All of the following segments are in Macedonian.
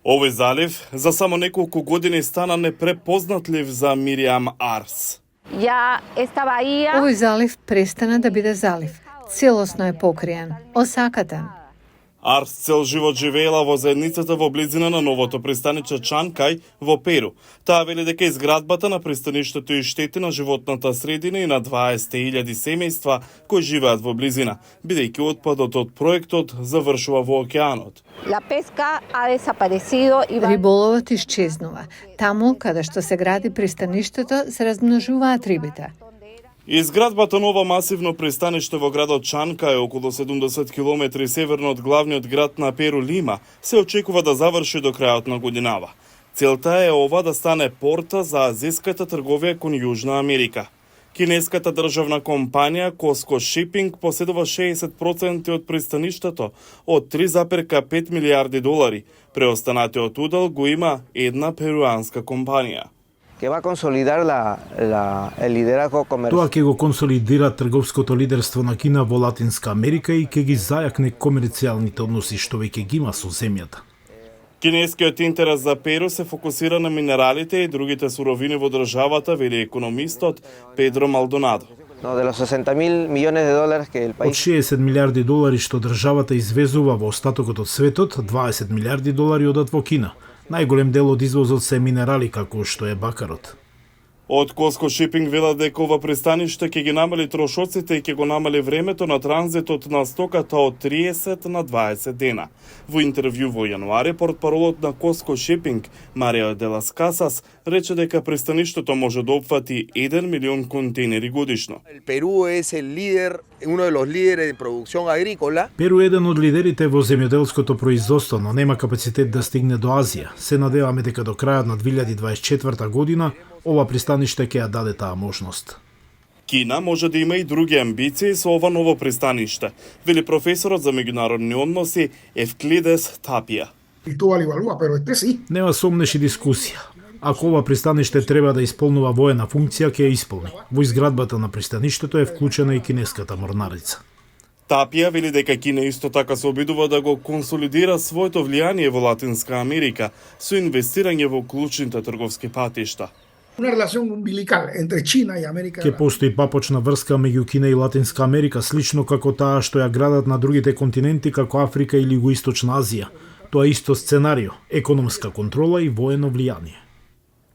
Овој залив за само неколку години стана непрепознатлив за Мириам Арс. Овој залив престана да биде залив. Целосно е покриен, осакатен. Арс цел живот живеела во заедницата во близина на новото пристанище Чанкај во Перу. Таа вели дека изградбата на пристаништето и штети на животната средина и на 20.000 семејства кои живеат во близина, бидејќи отпадот од проектот завршува во океанот. Риболовот исчезнува. Таму каде што се гради пристаништето се размножуваат рибите. Изградбата нова масивно пристаниште во градот Чанка е околу 70 километри северно од главниот град на Перу Лима, се очекува да заврши до крајот на годинава. Целта е ова да стане порта за азиската трговија кон Јужна Америка. Кинеската државна компанија Cosco Shipping поседува 60% од пристаништето од 3,5 милијарди долари. Преостанатиот удел го има една перуанска компанија. Тоа ќе го консолидира трговското лидерство на Кина во Латинска Америка и ќе ги зајакне комерцијалните односи што веќе ги има со земјата. Кинескиот интерес за Перу се фокусира на минералите и другите суровини во државата, вели економистот Педро Малдонадо. Од 60 милиарди долари што државата извезува во остатокот од светот, 20 милиарди долари одат во Кина. Најголем дел од извозот се минерали како што е бакарот. Од Cosco Shipping велат дека ова пристаниште ќе ги намали трошоците и ќе го намали времето на транзитот на стоката од 30 на 20 дена. Во интервју во јануари, портпаролот на Cosco Shipping, Марио де лас Касас, рече дека пристаништето може да опфати 1 милион контейнери годишно. Перу е uno de los líderes de producción agrícola. Перу е еден од лидерите во земјоделското производство, но нема капацитет да стигне до Азија. Се надеваме дека до крајот на 2024 година ова пристаниште ќе ја даде таа можност. Кина може да има и други амбиции со ова ново пристаниште, вели професорот за меѓународни односи Евклидес Тапија. Нема сомнеш и дискусија. Ако ова пристаниште треба да исполнува воена функција, ќе ја исполни. Во изградбата на пристаништето е вклучена и кинеската морнарица. Тапија вели дека Кина исто така се обидува да го консолидира своето влијание во Латинска Америка со инвестирање во клучните трговски патишта. Ќе постои папочна врска меѓу Кина и Латинска Америка, слично како таа што ја градат на другите континенти како Африка или Југоисточна Азија. Тоа е исто сценарио, економска контрола и воено влијание.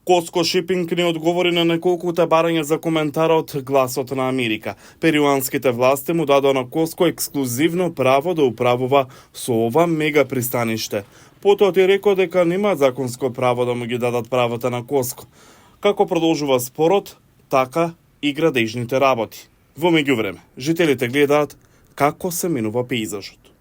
Cosco Shipping не одговори на неколкуте барања за коментарот Гласот на Америка. Перуанските власти му дадоа на Cosco ексклузивно право да управува со ова мега пристаниште. Потоа ти рекоа дека нема законско право да му ги дадат правата на Cosco. Како продолжува спорот, така и градежните работи. Во меѓувреме, жителите гледаат како се менува пејзажот.